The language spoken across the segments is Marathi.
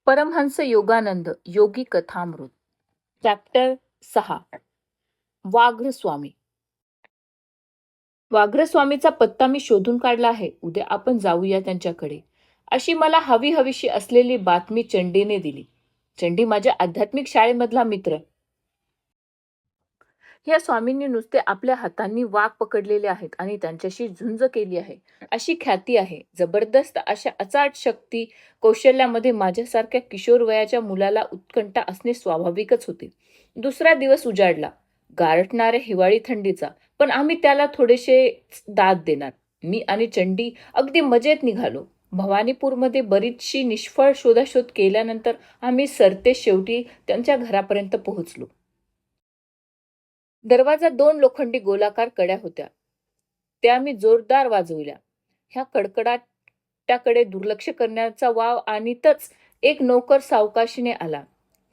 परमहंस योगानंद योगी कथामृत चॅप्टर 6 वाघ्रस्वामी. वाघ्रस्वामीचा पत्ता मी शोधून काढला आहे. उद्या आपण जाऊया त्यांच्याकडे, अशी मला हवीशी असलेली बातमी चंडीने दिली. चंडी माझ्या आध्यात्मिक शाळेमधला मित्र. या स्वामींनी नुसते आपल्या हातांनी वाघ पकडलेले आहेत आणि त्यांच्याशी झुंज केली आहे अशी ख्याती आहे. जबरदस्त अशा अचाट शक्ती कौशल्यामध्ये माझ्यासारख्या किशोर वयाच्या मुलाला उत्कंठा असणे स्वाभाविकच होते. दुसरा दिवस उजाडला, गारठणाऱ्या हिवाळी थंडीचा. पण आम्ही त्याला थोडेसे दाद देणार. मी आणि चंडी अगदी मजेत निघालो. भवानीपूरमध्ये बरीचशी निष्फळ शोधाशोध केल्यानंतर आम्ही सरते शेवटी त्यांच्या घरापर्यंत पोहोचलो. दरवाजा 2 लोखंडी गोलाकार कड्या होत्या. त्या मी जोरदार वाजवल्या. ह्या कडकडाटाकडे दुर्लक्ष करण्याचा वाव आणीतच एक नौकर सावकाशीने आला.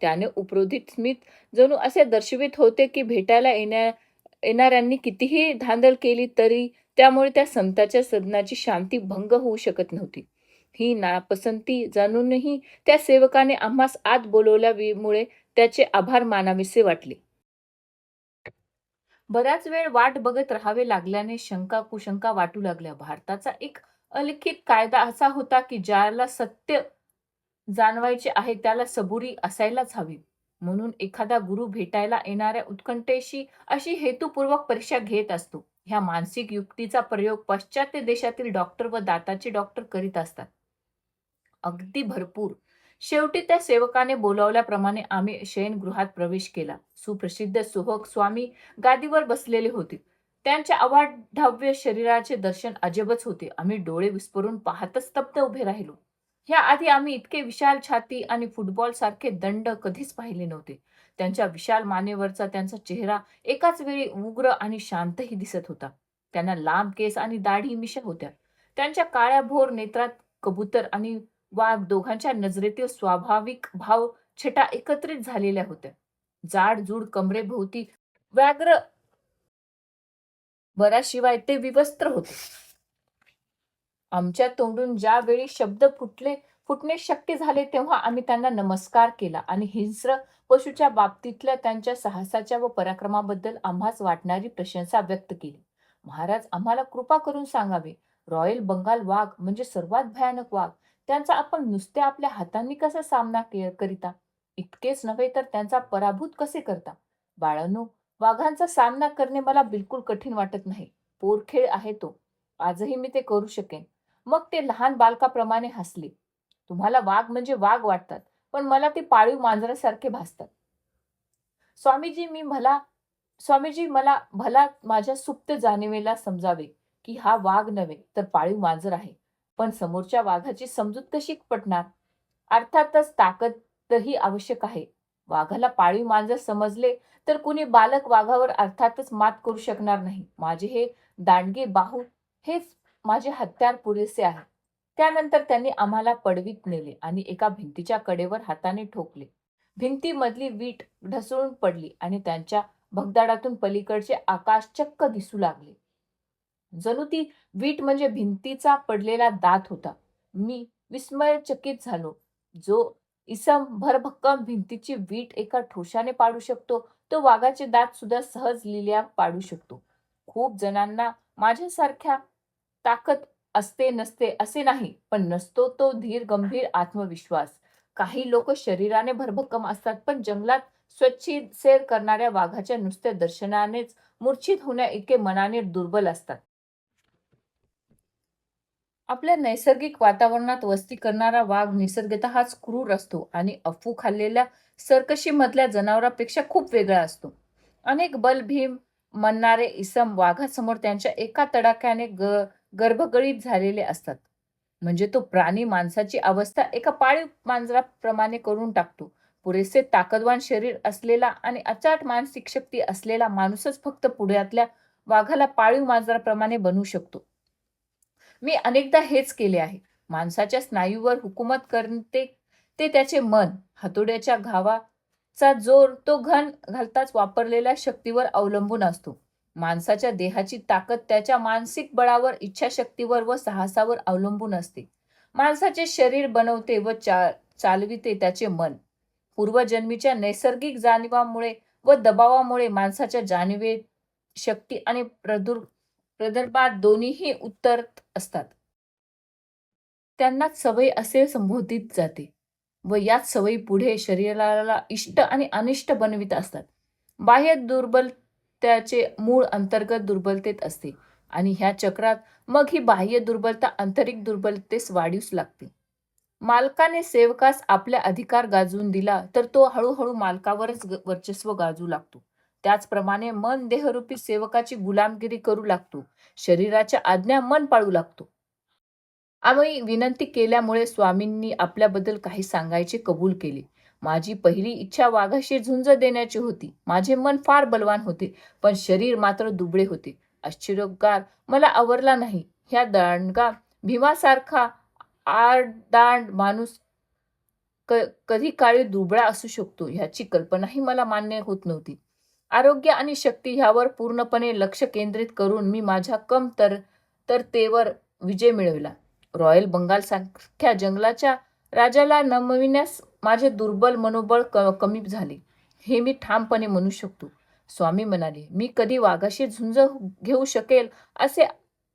त्याने उपरोधित स्मित जणू असे दर्शवित होते की भेटायला येणाऱ्यांनी कितीही धांदल केली तरी त्यामुळे त्या संताच्या सदनाची शांती भंग होऊ शकत नव्हती. ही नापसंती जाणूनही त्या सेवकाने आम्हास आत बोलवल्यामुळे त्याचे आभार मानावेसे वाटले. बराच वेळ वाट बघत राहावे लागल्याने शंका कुशंका वाटू लागल्या. भारताचा एक अलिखित कायदा असा होता की ज्याला सत्य जाणवायचे आहे त्याला सबुरी असायलाच हवी. म्हणून एखादा गुरु भेटायला येणाऱ्या उत्कंठेशी अशी हेतुपूर्वक परीक्षा घेत असतो. ह्या मानसिक युक्तीचा प्रयोग पाश्चात्य देशातील डॉक्टर व दाताचे डॉक्टर करीत असतात. अगदी भरपूर. शेवटी त्या सेवकाने बोलावल्याप्रमाणे आम्ही शयनगृहात प्रवेश केला. सुप्रसिद्ध सोहक स्वामी गादीवर बसलेले होते. त्यांच्या अवाढव्य शरीराचे दर्शन अजबच होते. आम्ही डोळे विस्फारून पाहतच स्तब्ध उभे राहिलो. ह्या आधी आम्ही इतके विशाल छाती आणि फुटबॉल सारखे दंड कधीच पाहिले नव्हते. त्यांच्या विशाल मानेवरचा त्यांचा चेहरा एकाच वेळी उग्र आणि शांतही दिसत होता. त्यांना लांब केस आणि दाढी मिशा होत्या. त्यांच्या काळ्या भोर नेत्रात कबूतर आणि वाघ दोघांच्या नजरेतील स्वाभाविक भाव छटा एकत्रित झालेल्या होत्या. जाडजूड कमरेभोवती व्याघ्र बराशिवाय ते विवस्त्र होते. आमच्या तोंडून ज्यावेळी शब्द फुटणे शक्य झाले तेव्हा आम्ही त्यांना नमस्कार केला आणि हिंस्र पशूच्या बाबतीतल्या त्यांच्या साहसाच्या व पराक्रमाबद्दल आम्हास वाटणारी प्रशंसा व्यक्त केली. महाराज, आम्हाला कृपा करून सांगावे, रॉयल बंगाल वाघ म्हणजे सर्वात भयानक वाघ. त्यांचा आपण नुसत्या आपल्या हातांनी कसा सामना करिता? इतकेच नव्हे तर त्यांचा पराभूत कसे करता? बाळांनो, वाघांचा सामना करणे मला बिलकुल कठीण वाटत नाही. पोरखेळ आहे तो. आजही मी ते करू शकेन. मग ते लहान बालकाप्रमाणे हसले. तुम्हाला वाघ म्हणजे वाघ वाटतात, पण मला ते पाळीव मांजरासारखे भासतात. स्वामीजी मला भला माझ्या सुप्त जाणिवेला समजावे की हा वाघ नव्हे तर पाळीव मांजर आहे. पण समोरच्या वाघाची समजूत कशी पटणार? अर्थातच ताकदही आवश्यक आहे. वाघाला पाळीव मांजर समजले तर कुणी बालक वाघावर अर्थातच मात करू शकणार नाही. माझे हे दांडगे बाहू हेच माझे हत्यार पुरेसे आहे. त्यानंतर त्यांनी आम्हाला पडवीत नेले आणि एका भिंतीच्या कडेवर हाताने ठोकले. भिंतीमधली वीट ढसळून पडली आणि त्यांच्या भगदाडातून पलीकडचे आकाश चक्क दिसू लागले. जणू ती वीट म्हणजे भिंतीचा पडलेला दात होता. मी विस्मयचकित झालो. जो इसम भरभक्कम भिंतीची वीट एका ठोशाने पाडू शकतो, तो वाघाचे दात सुद्धा सहज लिल्या पाडू शकतो. खूप जणांना माझ्यासारख्या ताकद असते नसते असे नाही, पण नसतो तो धीर गंभीर आत्मविश्वास. काही लोक शरीराने भरभक्कम असतात, पण जंगलात स्वच्छित सैर करणाऱ्या वाघाच्या नुसत्या दर्शनानेच मूर्छित होण्या इतके मनाने दुर्बल असतात. आपल्या नैसर्गिक वातावरणात वस्ती करणारा वाघ निसर्गतःच क्रूर असतो आणि अफू खाल्लेल्या सर्कशीमधल्या जनावरांपेक्षा खूप वेगळा असतो. अनेक बलभीम म्हणणारे इसम वाघासमोर त्यांच्या एका तडाख्याने गर्भगळीत झालेले असतात. म्हणजे तो प्राणी माणसाची अवस्था एका पाळीव मांजराप्रमाणे करून टाकतो. पुरेसे ताकदवान शरीर असलेला आणि अचाट मानसिक शक्ती असलेला माणूसच फक्त पुढ्यातल्या वाघाला पाळीव मांजराप्रमाणे बनवू शकतो. मी अनेकदा हेच केले आहे. माणसाच्या स्नायूवर हुकूमत करते ते त्याचे मन. हातोड्याच्या घावाचा जोर तो घन घालताच वापरलेल्या शक्तीवर अवलंबून असतो. माणसाच्या देहाची ताकद त्याच्या मानसिक बळावर, इच्छाशक्तीवर व साहसावर अवलंबून असते. माणसाचे शरीर बनवते व चालविते त्याचे मन. पूर्वजन्मीच्या नैसर्गिक जाणीवामुळे व दबावामुळे माणसाच्या जाणीवे शक्ती आणि प्रदर्भात दोन्हीही उत्तर असतात. त्यांनाच सवय असे संबोधित जाते व याच सवयी पुढे शरीराला इष्ट आणि अनिष्ट बनवित असतात. बाह्य दुर्बलतेचे मूळ अंतर्गत दुर्बलतेत असते आणि ह्या चक्रात मग ही बाह्य दुर्बलता आंतरिक दुर्बलतेस वाढीस लागते. मालकाने सेवकास आपला अधिकार गाजवून दिला तर तो हळूहळू मालकावरच वर्चस्व गाजवू लागतो. त्याचप्रमाणे मन देहरूपी सेवकाची गुलामगिरी करू लागतो. शरीराच्या आज्ञा मन पाळू लागतो. आम्ही विनंती केल्यामुळे स्वामींनी आपल्याबद्दल काही सांगायचे कबूल केले. माझी पहिली इच्छा वाघाशी झुंज देण्याची होती. माझे मन फार बलवान होते, पण शरीर मात्र दुबळे होते. आश्चर्योद्गार मला आवरला नाही. ह्या दांडगा भीमासारखा आडदांड माणूस कधी काळी दुबळा असू शकतो ह्याची कल्पनाही मला मान्य होत नव्हती. आरोग्य आणि शक्ती ह्यावर पूर्णपणे लक्ष केंद्रित करून मी माझ्या कमतरतेवर विजय मिळविला. रॉयल बंगाल सारख्या जंगलाच्या राजाला नमविण्यास माझे दुर्बल मनोबळ कमी झाले हे मी ठामपणे म्हणू शकतो. स्वामी म्हणाले, मी कधी वाघाशी झुंज घेऊ शकेल असे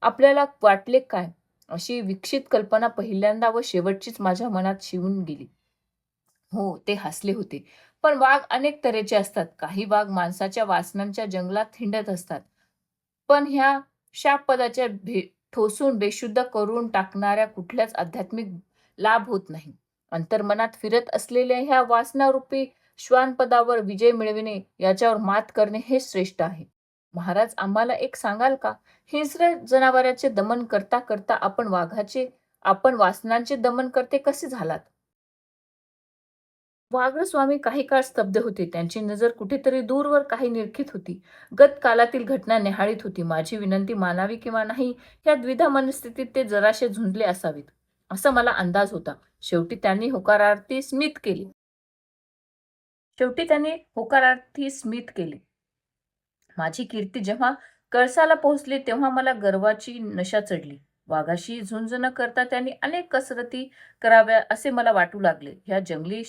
आपल्याला वाटले काय? अशी विकसित कल्पना पहिल्यांदा व शेवटचीच माझ्या मनात शिवून गेली. हो, ते हसले होते. पण वाघ अनेक तऱ्हेचे असतात. काही वाघ माणसाच्या वासनांच्या जंगलात हिंडत असतात. पण ह्या शापदाच्या ठोसून बेशुद्ध करून टाकणाऱ्या कुठल्याच आध्यात्मिक लाभ होत नाही. अंतर्मनात फिरत असलेल्या ह्या वासनारूपी श्वानपदावर विजय मिळविणे, याच्यावर मात करणे हे श्रेष्ठ आहे. महाराज, आम्हाला एक सांगाल का? हिंस्र जनावरांचे दमन करता करता आपण वासनांचे दमन करते कसे झालात? स्वामी काही काळ स्तब्ध होते. त्यांची नजर कुठेतरी दूरवर काही निरखित होती. गत कालातील घटना निहाळीत होती. माझी विनंती मानावी किंवा नाही या द्विधा मनस्थितीत ते जराशे झुंजले असावेत, असा मला अंदाज होता. शेवटी त्यांनी होकारार्थी स्मित केले. माझी कीर्ती जेव्हा कळसाला पोहोचली तेव्हा मला गर्वाची नशा चढली. वाघाशी झुंज न करता त्यांनी अनेक कसरती कराव्या असे मला वाटू लागले. ह्या जंगली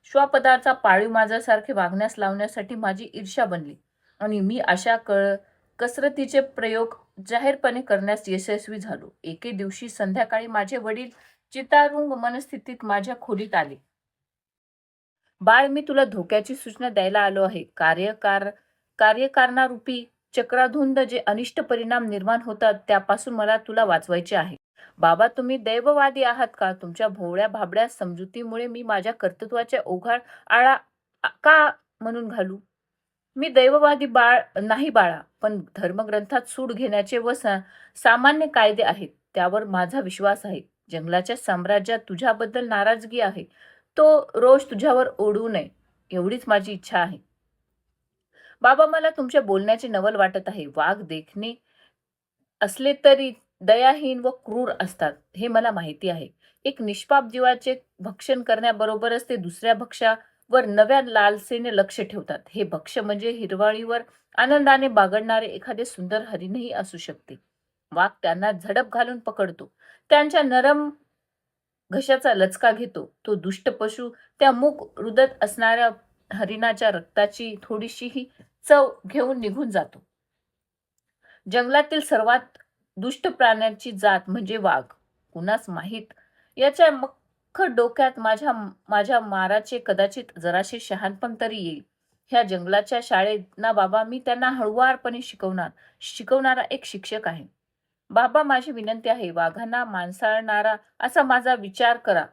श्वापदाचा पाळीव माझ्यासारखे वागण्यास लावण्यासाठी माझी ईर्ष्या बनली आणि मी अशा कसरतीचे प्रयोग जाहीरपणे करण्यास यशस्वी झालो. एके दिवशी संध्याकाळी माझे वडील चितारुंग मनस्थितीत माझ्या खोलीत आले. बाळ, मी तुला धोक्याची सूचना द्यायला आलो आहे. कार्यकारणारूपी चक्राधुंद जे अनिष्ट परिणाम निर्माण होतात त्यापासून मला तुला वाचवायचे आहे. बाबा, तुम्ही दैववादी आहात का? तुमच्या भोवळ्या भाबड्या समजुतीमुळे मी माझ्या कर्तृत्वाच्या ओघात आळा का म्हणून घालू? मी दैववादी नाही बाळा, पण धर्मग्रंथात सूड घेण्याचे व सामान्य कायदे आहेत त्यावर माझा विश्वास आहे. जंगलाच्या साम्राज्यात तुझ्याबद्दल नाराजगी आहे. तो रोष तुझ्यावर ओढू नये एवढीच माझी इच्छा आहे. बाबा, मला तुमच्या बोलण्याचे नवल वाटत आहे. वाघ देखणे असले तरी दयाहीन व क्रूर असतात हे मला माहिती आहे. एक निष्पाप जीवाचे भक्षण करण्याबरोबरच ते दुसऱ्या भक्ष्यावर नव्या लालसेने लक्ष ठेवतात. हे भक्ष्य म्हणजे हिरवळीवर आनंदाने बागडणारे एखादे सुंदर हरिणही असू शकते. वाघ त्यांना झडप घालून पकडतो, त्यांच्या नरम घशाचा लचका घेतो. तो दुष्ट पशु त्या मूक रुदत असणाऱ्या हरिणाच्या रक्ताची थोडीशीही चव घेऊन निघून जातो. जंगलातील सर्वात दुष्ट प्राण्यांची जात म्हणजे वाघ. कुणास माहीत याच्या मख्ख डोक्यात माझ्या माराचे कदाचित जराशे शहाणपण तरी येईल. ह्या जंगलाच्या शाळेत ना बाबा, मी त्यांना हळुवारपणे शिकवणारा एक शिक्षक आहे. बाबा, माझी विनंती आहे, वाघांना माणसाळणारा असा माझा विचार करा.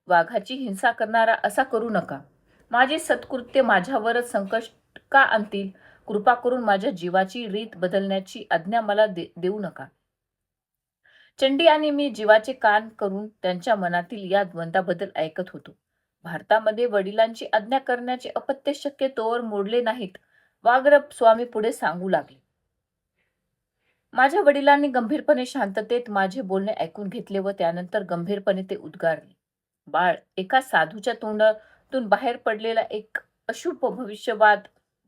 वाघाची हिंसा करणारा असा करू नका. माझी सत्कृत्य माझ्यावरच संकट का आणतील? कृपा करून माझ्या जीवाची रीत बदलण्याची आज्ञा मला देऊ नका. चंडी आणि मी जीवाचे कान करून त्यांच्या मनातील या द्वंद्वाबद्दल ऐकत होतो. भारतामध्ये वडिलांची आज्ञा करण्याचे अपत्य शक्य तोवर मोडले नाहीत. वाघरप स्वामी पुढे सांगू लागले. माझ्या वडिलांनी गंभीरपणे शांततेत माझे बोलणे ऐकून घेतले व त्यानंतर गंभीरपणे ते उद्गारले. बाळ, एका साधूच्या तोंडातून बाहेर पडलेला एक अशुभ भविष्यवाद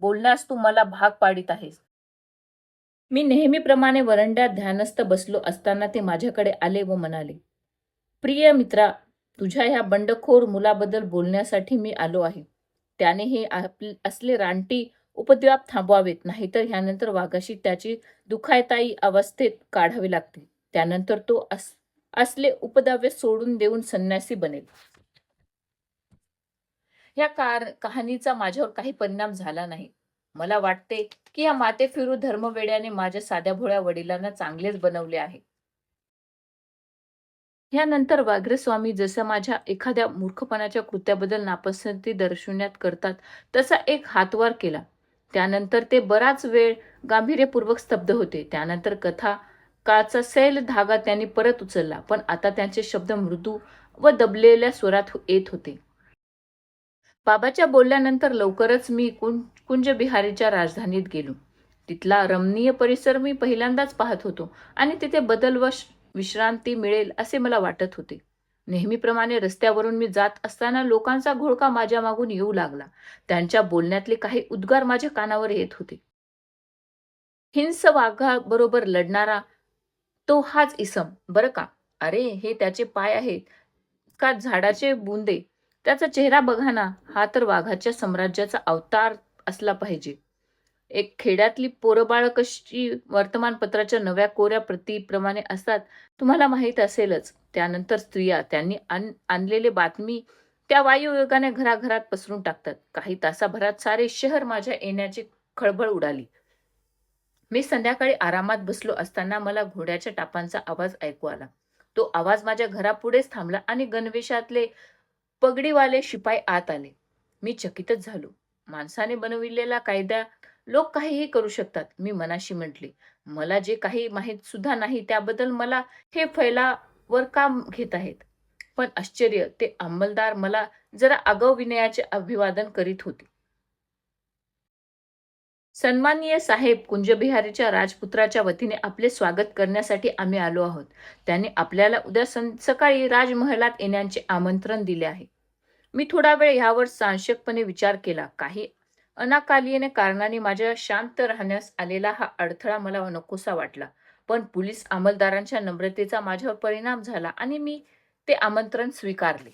बोलण्यास तू मला भाग पाडित आहेस. मी नेहमीप्रमाणे वरंड्यात ध्यानस्थ बसलो असताना ते माझ्याकडे आले व म्हणाले, प्रिय मित्रा, तुझ्या ह्या बंडखोर मुलाबद्दल बोलण्यासाठी मी आलो आहे. त्याने हे असले रानटी उपद्व्याप थांबवावेत, नाहीतर ह्यानंतर वाघाशी त्याची दुःखायताई अवस्थेत काढावी लागतील. त्यानंतर तो असले उपद्रव्य सोडून देऊन संन्यासी बनेल. ह्या कहाणीचा माझ्यावर काही परिणाम झाला नाही. मला वाटते की या मातेफिरू धर्मवेड्याने माझ्या साध्या भोळ्या वडिलांना चांगलेच बनवले आहे. यानंतर व्याघ्रस्वामी जसं माझ्या एखाद्या मूर्खपणाच्या कृत्याबद्दल नापसंती दर्शवण्यात करतात, तसा एक हातवार केला. त्यानंतर ते बराच वेळ गांभीर्यपूर्वक स्तब्ध होते. त्यानंतर कथाकाचा सैल धागा त्यांनी परत उचलला, पण आता त्यांचे शब्द मृदू व दबलेल्या स्वरात येत होते. बाबाच्या बोलल्यानंतर लवकरच मी कुंजबिहारीच्या राजधानीत गेलो. तिथला रमणीय परिसर मी पहिल्यांदाच पाहत होतो आणि तिथे बदल व विश्रांती मिळेल असे मला वाटत होते. नेहमीप्रमाणे रस्त्यावरून मी जात असताना लोकांचा घोळका माझ्या मागून येऊ लागला. त्यांच्या बोलण्यातले काही उद्गार माझ्या कानावर येत होते. हिंस वाघाबरोबर लढणारा तो हाच इसम बरं का. अरे, हे त्याचे पाय आहेत का झाडाचे बुंदे? त्याचा चेहरा बघा ना, हा तर वाघाच्या साम्राज्याचा अवतार असला पाहिजे. एक खेड्यातली पोरंबाळं कशी वर्तमानपत्राच्या नव्या कोऱ्या प्रतीप्रमाणे असतात, तुम्हाला माहीत असेलच. त्यानंतर स्त्रिया त्यांनी आणलेले बातमी त्या वायुवेगाने घराघरात पसरून टाकतात. काही तासाभरात सारे शहर माझ्या येण्याची खळबळ उडाली. मी संध्याकाळी आरामात बसलो असताना मला घोड्याच्या टापांचा आवाज ऐकू आला. तो आवाज माझ्या घरापुढेच थांबला आणि गणवेशातले पगडीवाले शिपाई आत आले. मी चकितच झालो. माणसाने बनविलेला कायदा लोक काहीही करू शकतात, मी मनाशी म्हटले. मला जे काही माहीत सुद्धा नाही त्याबद्दल मला हे फैलावर का घेत आहेत? पण आश्चर्य, ते अंमलदार मला जरा आगाऊ विनयाचे अभिवादन करीत होते. सन्माननीय साहेब, कुंजबिहारीच्या राजपुत्राच्या वतीने आपले स्वागत करण्यासाठी आम्ही आलो आहोत. त्यांनी आपल्याला उद्या सकाळी राजमहालात येण्याचे आमंत्रण दिले आहे. मी थोडा वेळ ह्यावर साशंकपणे विचार केला. काही अनाकालीन कारणाने माझ्या शांत राहण्यास आलेला हा अडथळा मला नकोसा वाटला. पण पोलीस अंमलदारांच्या नम्रतेचा माझ्यावर परिणाम झाला आणि मी ते आमंत्रण स्वीकारले.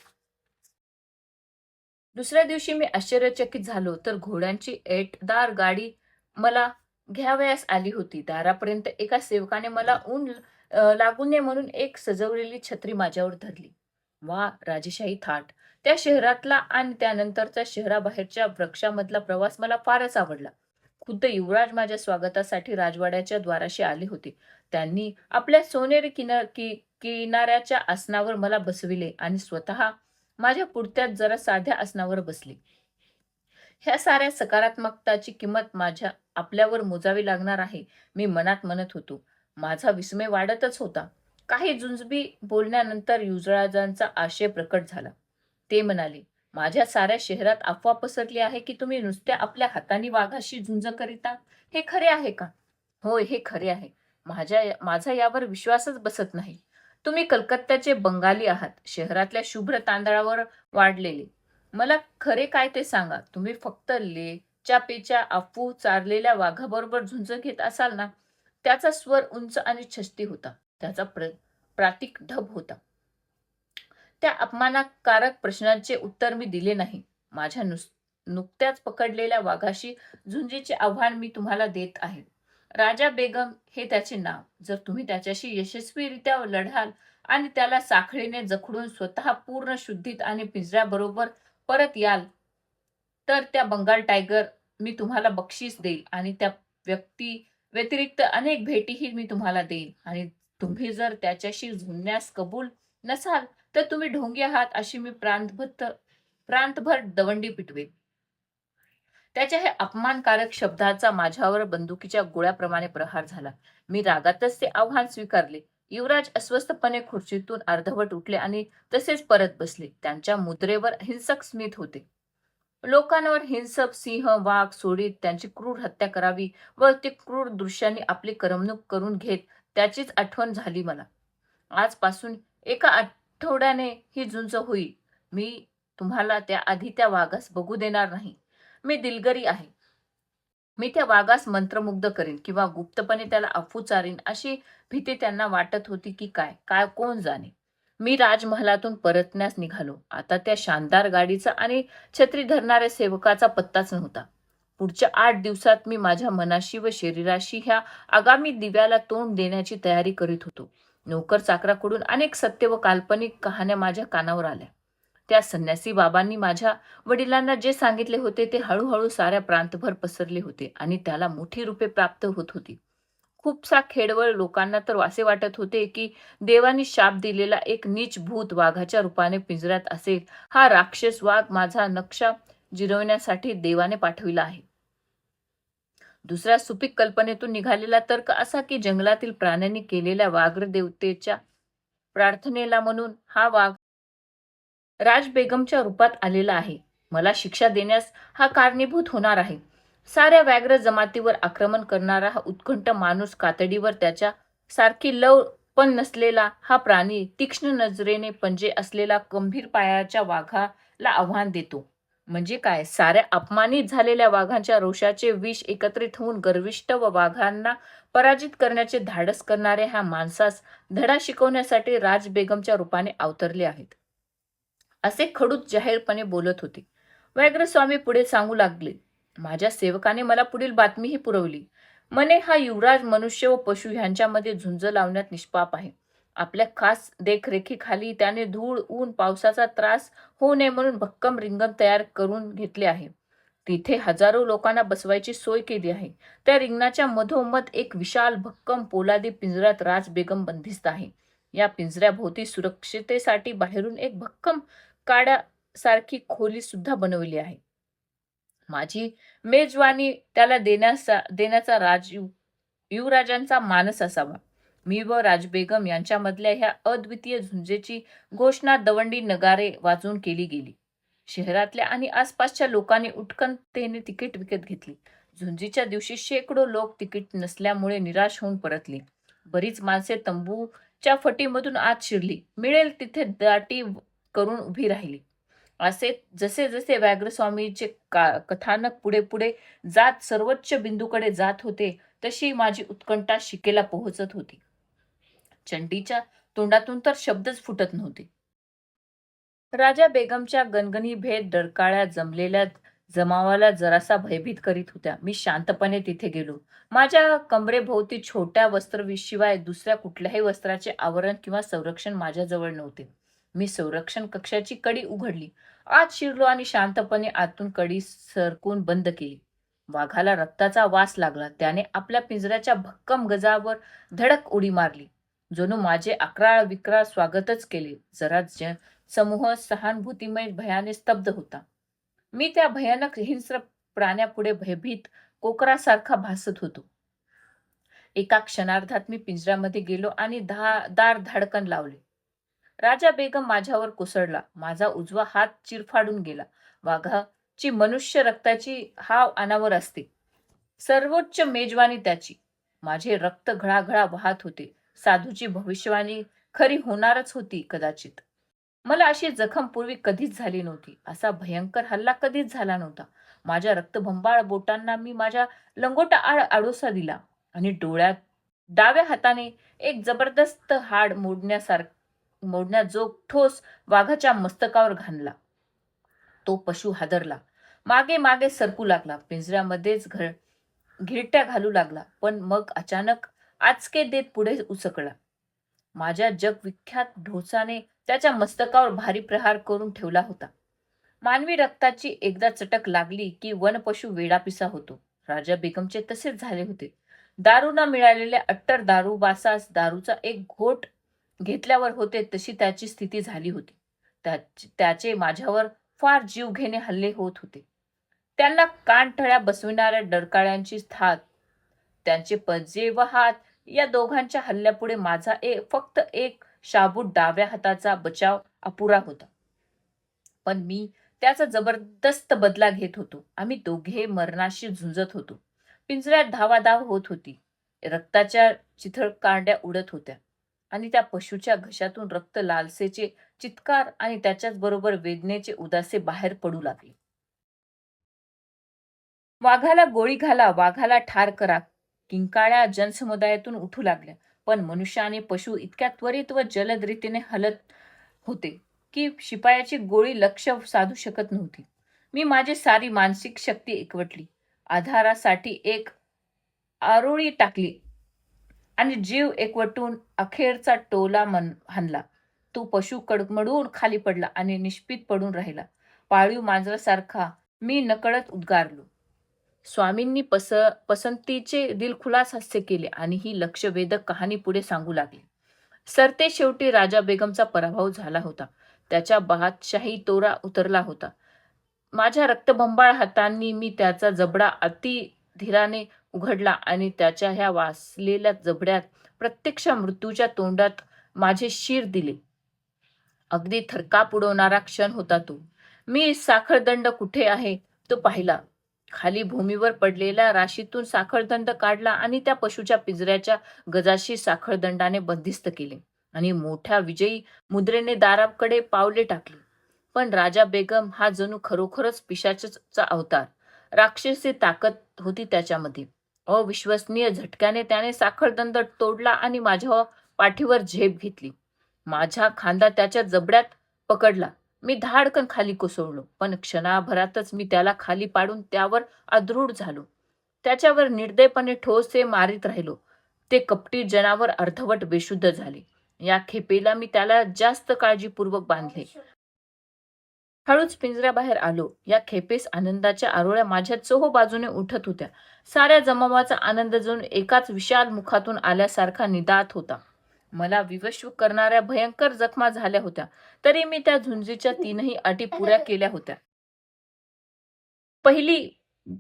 दुसऱ्या दिवशी मी आश्चर्यचकित झालो तर घोड्यांची ऐटदार गाडी मला घ्यावयास आली होती. दारापर्यंत एका सेवकाने मला ऊन लागू नये म्हणून एक सजवलेली छत्री माझ्यावर धरली. वा, राजेशाही थाट! त्या शहरातला आणि त्यानंतरचा शहराबाहेरच्या वृक्षामधला प्रवास मला फारच आवडला. खुद्द युवराज माझ्या स्वागतासाठी राजवाड्याच्या द्वाराशी आले होते. त्यांनी आपल्या सोनेरी किनाऱ्याच्या आसनावर मला बसविले आणि स्वतः माझ्या पुढत्यात जरा साध्या आसनावर बसले. ह्या साऱ्या सकारात्मकताची किंमत आपल्यावर मोजावी लागणार आहे, मी मनात म्हणत होतो. माझा विस्मय वाढतच होता. काही जुंजबी बोलण्यानंतर युवराजांचा आशय प्रकट झाला. ते म्हणाले, माझ्या साऱ्या शहरात अफवा पसरली आहे की तुम्ही नुसत्या आपल्या हातांनी वाघाशी झुंज करिता. हे खरे आहे का? होय, हे खरे आहे. माझा यावर विश्वासच बसत नाही. तुम्ही कलकत्त्याचे बंगाली आहात, शहरातल्या शुभ्र तांदळावर वाढलेले. मला खरे काय ते सांगा. तुम्ही फक्त लेच्या अफू चारलेल्या वाघाबरोबर झुंज घेत असाल ना? त्याचा स्वर उंच आणि छस्ती होता. त्याचा प्रातिक ढब होता. त्या अपमानकारक प्रश्नाचे उत्तर मी दिले नाही. माझ्या नुकत्याच पकडलेल्या वाघाशी झुंजीचे आव्हान मी तुम्हाला देत आहे. राजा बेगम हे त्याचे नाव. जर तुम्ही त्याच्याशी यशस्वीरित्या लढाल आणि त्याला साखळीने जखडून स्वतः पूर्ण शुद्धीत आणि पिंजऱ्याबरोबर परत याल, तर त्या बंगाल टायगर मी तुम्हाला बक्षीस देईल आणि त्या व्यक्ती व्यतिरिक्त अनेक भेटीही मी तुम्हाला देईन. आणि तुम्ही जर त्याच्याशी झुंजण्यास कबूल नसाल, तर तुम्ही ढोंगी आहात अशी मी प्रांतभर दवंडी पिटवेन. त्याच्या हे अपमानकारक शब्दाचा माझ्यावर बंदुकीच्या गोळ्याप्रमाणे प्रहार झाला. मी रागातच ते आव्हान स्वीकारले. युवराज अस्वस्थपणे खुर्चीतून अर्धवट उठले आणि तसेच परत बसले. त्यांच्या मुद्रेवर हिंसक स्मित होते. लोकांवर हिंसक सिंह वाघ सोडीत त्यांची क्रूर हत्या करावी व ते क्रूर दृश्यांनी आपली करमणूक करून घेत त्याचीच आठवण झाली मला. आजपासून एका आठवड्याने ही झुंज होईल. मी तुम्हाला त्याआधी त्या वाघास बघू देणार नाही. मी दिलगरी आहे. मी त्या वाघास मंत्रमुग्ध करीन किंवा गुप्तपणे त्याला अफू चारीन अशी भीती त्यांना वाटत होती की काय, कोण जाणे. मी राजमहालातून परतण्यास निघालो. आता त्या शानदार गाडीचा आणि छत्री धरणाऱ्या सेवकाचा पत्ताच नव्हता. पुढच्या 8 दिवसात मी माझ्या मनाशी व शरीराशी ह्या आगामी दिव्याला तोंड देण्याची तयारी करीत होतो. नोकर चाकराकडून अनेक सत्य व काल्पनिक कहाण्या माझ्या कानावर आल्या. त्या संन्यासी बाबांनी माझ्या वडिलांना जे सांगितले होते ते हळूहळू साऱ्या प्रांतभर पसरले होते आणि त्याला मोठी रूपे प्राप्त होत होती. खूपसा खेडवळ लोकांना तर असे वाटत होते की देवानी शाप दिलेला एक नीच भूत वाघाच्या रूपाने पिंजऱ्यात असेल. हा राक्षस वाघ माझा नक्षा जिरवण्यासाठी देवाने पाठविला आहे. दुसऱ्या सुपीक कल्पनेतून निघालेला तर्क असा की जंगलातील प्राण्यांनी केलेल्या व्याघ्र देवतेच्या प्रार्थनेला म्हणून हा वाघ राजबेगमच्या रूपात आलेला आहे. मला शिक्षा देण्यास हा कारणीभूत होणार आहे. साऱ्या व्याघ्र जमातीवर आक्रमण करणारा हा उत्कंठ माणूस कातडीवर त्याच्या सारखी लव पण नसलेला हा प्राणी तीक्ष्ण नजरेने पंजे असलेला गंभीर पायाच्या वाघाला आव्हान देतो. म्हणजे काय, साऱ्या अपमानित झालेल्या वाघांच्या रोषाचे विष एकत्रित होऊन गर्विष्ठ व वाघांना पराजित करण्याचे धाडस करणाऱ्या ह्या माणसास धडा शिकवण्यासाठी राजबेगमच्या रूपाने अवतरले आहेत, असे खडूस जाहीरपणे बोलत होते. व्याघ्रस्वामी पुढे सांगू लागले. माझ्या सेवकाने मला पुढील बातमीही पुरवली. म्हणे हा युवराज मनुष्य व पशु ह्यांच्यामध्ये झुंज लावण्यात निष्पाप आहे. आपल्या खास देखरेखीखाली त्याने धूळ, ऊन, पावसाचा त्रास होऊ नये म्हणून भक्कम रिंगण तयार करून घेतले आहे. तिथे हजारो लोकांना बसवायची सोय केली आहे. त्या रिंगणाच्या मधोमध एक विशाल भक्कम पोलादी पिंजऱ्यात राजबेगम बंदिस्त आहे. या पिंजऱ्याभोवती सुरक्षितेसाठी बाहेरून एक भक्कम काड्यासारखी खोली सुद्धा बनवली आहे. माझी मेजवानी त्याला देण्याचा युवराजांचा मानस असावा. मी व राजबेगम यांच्यामधल्या ह्या अद्वितीय झुंजेची घोषणा दवंडी नगारे वाजवून केली गेली. शहरातल्या आणि आसपासच्या लोकांनी उत्कंठतेने तिकीट विकत घेतली. झुंजीच्या दिवशी शेकडो लोक तिकीट नसल्यामुळे निराश होऊन परतली. बरीच माणसे तंबूच्या फटीमधून आत शिरली. मिळेल तिथे दाटी करून उभी राहिली. असे जसे जसे व्याघ्रस्वामीचे कथानक पुढे पुढे जात सर्वोच्च बिंदूकडे जात होते तशी माझी उत्कंठा शिकेला पोहोचत होती. चंडीच्या तोंडातून तर शब्दच फुटत नव्हते. राजा बेगमच्या गणगणी भेद डरकाळ्या जमलेल्या जमावाला जरासा भयभीत करीत होत्या. मी शांतपणे तिथे गेलो. माझ्या कमरेभोवती छोट्या वस्त्राशिवाय दुसऱ्या कुठल्याही वस्त्राचे आवरण किंवा संरक्षण माझ्याजवळ नव्हते. मी संरक्षण कक्षाची कडी उघडली. आत शिरलो आणि शांतपणे आतून कडी सरकून बंद केली. वाघाला रक्ताचा वास लागला. त्याने आपल्या पिंजऱ्याच्या भक्कम गजावर धडक उडी मारली. जणू माझे अक्राळ विक्राळ स्वागतच केले. जरा समूह सहानुभूतीमय भयाने स्तब्ध होता. मी त्या भयानक हिंस्र प्राण्यापुढे भयभीत कोकरासारखा भासत होतो. एका क्षणार्धात मी पिंजऱ्यामध्ये गेलो आणि दार धाडकन लावले. राजा बेगम माझ्यावर कोसळला. माझा उजवा हात चिरफाडून गेला. वाघाची मनुष्य रक्ताची हाव अनावर असते. सर्वोच्च मेजवानी त्याची. माझे रक्त घळाघळा वाहत होते. साधूची भविष्यवाणी खरी होणारच होती कदाचित. मला अशी जखम पूर्वी कधीच झाली नव्हती. असा भयंकर हल्ला कधीच झाला नव्हता. माझ्या रक्तभंबाळ बोटांना मी माझ्या लंगोटा आड आडोसा दिला आणि डोळ्यात डाव्या हाताने एक जबरदस्त हाड मोडण्याजोग ठोस वाघाच्या मस्तकावर घालला. तो पशु हादरला. मागे मागे सरकू लागला. पिंजऱ्यामध्येच घिरट्या घालू लागला. पण मग अचानक आचके देत पुढे उसकला. माझ्या जगविख्यात ढोसाने त्याच्या मस्तकावर भारी प्रहार करून ठेवला होता. मानवी रक्ताची एकदा चटक लागली की वनपशु वेडापिसा होतो. राजा बेगमचे तसेच झाले होते. दारू न मिळालेल्या अट्टर दारूबासास दारूचा एक घोट घेतल्यावर होते तशी त्याची स्थिती झाली होती. त्याचे माझ्यावर फार जीवघेणे हल्ले होत होते. त्यांना कानठळ्या बसविणाऱ्या डरकाळ्यांची थाट, त्यांचे पंजे व हात या दोघांच्या हल्ल्यापुढे माझा फक्त एक शाबूत डाव्या हाताचा बचाव अपुरा होता. पण मी त्याचा जबरदस्त बदला घेत होतो. आम्ही दोघे मरणाशी झुंजत होतो. पिंजऱ्यात धावाधाव होत होती. रक्ताच्या चिथळकांड्या उडत होत्या आणि त्या पशुच्या घशातून रक्त लालसेचे चित्कार आणि त्याच्याच बरोबर वेदनेचे उदासे बाहेर पडू लागले. वाघाला गोळी घाला, वाघाला ठार करा, किंकाळ्या जनसमुदायातून उठू लागल्या. पण मनुष्य आणि पशु इतक्या त्वरित व जलद रीतीने हलत होते की शिपायाची गोळी लक्ष साधू शकत नव्हती. मी माझी सारी मानसिक शक्ती एकवटली. आधारासाठी एक आरोळी टाकली आणि जीव एकवटून अखेरचा टोला हाणला. तो पशु कडमडून खाली पडला आणि निष्पीत पडून राहिला. पाळीव मांजरासारखा मी नकळत उद्गारलो. स्वामींनी पसंतीचे दिलखुलास हास्य केले आणि ही लक्षवेधक कहाणी पुढे सांगू लागली. सरते शेवटी राजा बेगमचा पराभव झाला होता. त्याच्या बादशाही तोरा उतरला होता. माझ्या रक्तबंबाळ हातांनी मी त्याचा जबडा अति धीराने उघडला आणि त्याच्या ह्या वासलेल्या जबड्यात प्रत्यक्ष मृत्यूच्या तोंडात माझे शिर दिले. अगदी थरकाप उडवणारा क्षण होता तो. मी साखळदंड कुठे आहे तो पाहिला. खाली भूमीवर पडलेल्या राशीतून साखळदंड काढला आणि त्या पशुच्या पिंजऱ्याच्या गजाशी साखळदंडाने बंदिस्त केले आणि मोठ्या विजयी मुद्रेने दाराकडे पावले टाकली. पण राजा बेगम हा जणू खरोखरच पिशाचाचा अवतार. राक्षसी ताकद होती त्याच्यामध्ये. अविश्वसनीय झटक्याने त्याने साखळदंड तोडला आणि माझ्या पाठीवर झेप घेतली. माझा खांदा त्याच्या जबड्यात पकडला. मी धाडकन खाली कोसळलो, पण क्षणाभरातच मी त्याला खाली पाडून त्यावर आरूढ झालो. त्याच्यावर निर्दयपणे ठोसे मारीत राहिलो. ते कपटी जनावर अर्धवट बेशुद्ध झाले. या खेपेला मी त्याला जास्त काळजीपूर्वक बांधले. हळूच पिंजऱ्याबाहेर आलो. या खेपेस आनंदाच्या आरोळ्या माझ्या चोहो बाजूने उठत होत्या. साऱ्या जमावाचा आनंद जणू एकाच विशाल मुखातून आल्यासारखा निदात होता. मला विवश करणाऱ्या भयंकर जखमा झाल्या होत्या, तरी मी त्या झुंजीच्या 3ही अटी पुऱ्या केल्या होत्या. पहिली,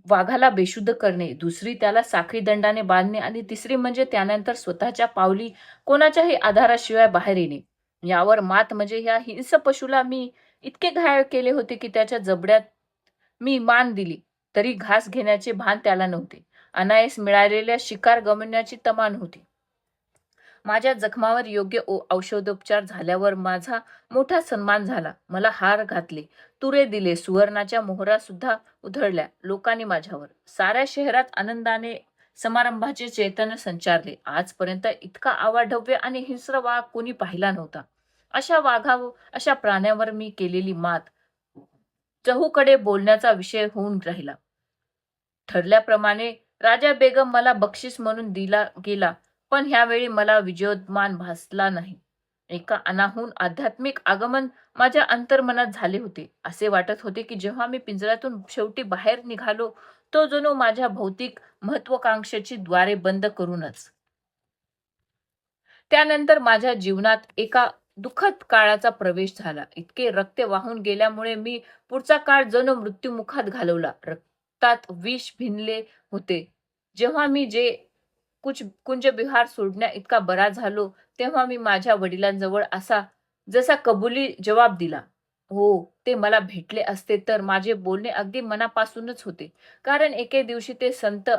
वाघाला बेशुद्ध करणे. दुसरी, त्याला साखळी दंडाने बांधणे. आणि तिसरी म्हणजे त्यानंतर स्वतःच्या पावली कोणाच्याही आधाराशिवाय बाहेर येणे. यावर मात म्हणजे ह्या हिंस्र पशुला मी इतके घायल केले होते की त्याच्या जबड्यात मी मान दिली तरी घास घेण्याचे भान त्याला नव्हते. अनायास मिळालेल्या शिकार गमवण्याची तमा नव्हती. माझ्या जखमावर योग्य औषधोपचार झाल्यावर माझा मोठा सन्मान झाला. मला हार घातले, तुरे दिले, सुवर्णाच्या मोहरा सुद्धा उधळल्या लोकांनी माझ्यावर. साऱ्या शहरात आनंदाने समारंभाचे चैतन्य संचारले. आजपर्यंत इतका अवाढव्य आणि हिंस्र वाघ कोणी पाहिला नव्हता. अशा प्राण्यावर मी केलेली मात चहूकडे बोलण्याचा विषय होऊन राहिला. ठरल्याप्रमाणे राजा बेगम मला बक्षीस म्हणून दिला गेला, पण ह्यावेळी मला विजयोन्माद भासला नाही. एका अनाहून आध्यात्मिक आगमन माझ्या अंतर्मनात झाले होते. असे वाटत होते की जेव्हा मी पिंजऱ्यातून शेवटी बाहेर निघालो, तो जणू माझ्या भौतिक महत्वाकांक्षेची द्वारे बंद करूनच. त्यानंतर माझ्या जीवनात एका दुःखद काळाचा प्रवेश झाला. इतके रक्त वाहून गेल्यामुळे मी पुढचा काळ जणू मृत्युमुखात घालवला. रक्तात विष भिनले होते. जेव्हा मी कुंजबिहार सोडण्या इतका बरा झालो, तेव्हा मी माझ्या वडिलांजवळ जसा कबुली जवाब दिला. हो, ते मला भेटले असते तर माझे बोलणे अगदी मनापासूनच होते, कारण एके दिवशी ते संत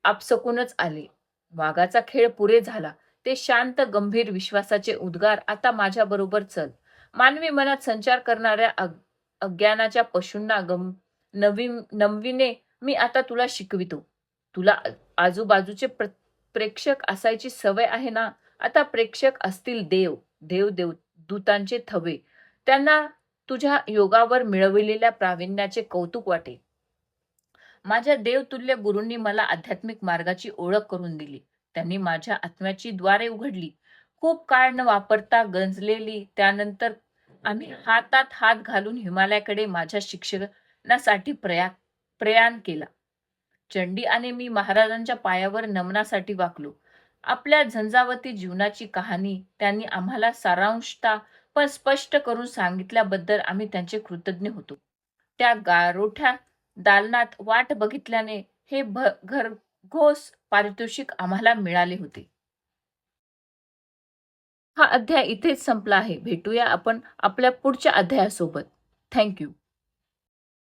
आपसकूनच आले. वाघाचा खेळ पुरे झाला. ते शांत गंभीर विश्वासाचे उद्गार आता माझ्याबरोबर चल. मानवी मनात संचार करणाऱ्या अज्ञानाच्या पशूंना नमविणे मी आता तुला शिकवितो. तुला आजूबाजूचे प्रेक्षक असायची सवय आहे ना. आता प्रेक्षक असतील दूतांचे थवे. त्यांना तुझ्या योगावर मिळविलेल्या प्रावीण्याचे कौतुक वाटेल. माझ्या देवतुल्य गुरूंनी मला आध्यात्मिक मार्गाची ओळख करून दिली. त्यांनी माझ्या आत्म्याची द्वारे उघडली. खूप काळ न वापरता गंजलेली. त्यानंतर आम्ही हातात हात घालून हिमालयाकडे माझ्या शिक्षणासाठी प्रयाण केला. चंडी आणि मी महाराजांच्या पायावर नमनासाठी वाकलो. आपल्या झंझावती जीवनाची कहाणी त्यांनी आम्हाला सारांशता पण स्पष्ट करून सांगितल्याबद्दल आम्ही त्यांचे कृतज्ञ होतो. त्या गारोठ्या दालनात वाट बघितल्याने हे घरघोस पारितोषिक आम्हाला मिळाले होते. हा अध्याय इथेच संपला आहे. भेटूया आपण आपल्या पुढच्या अध्यायासोबत. थँक्यू.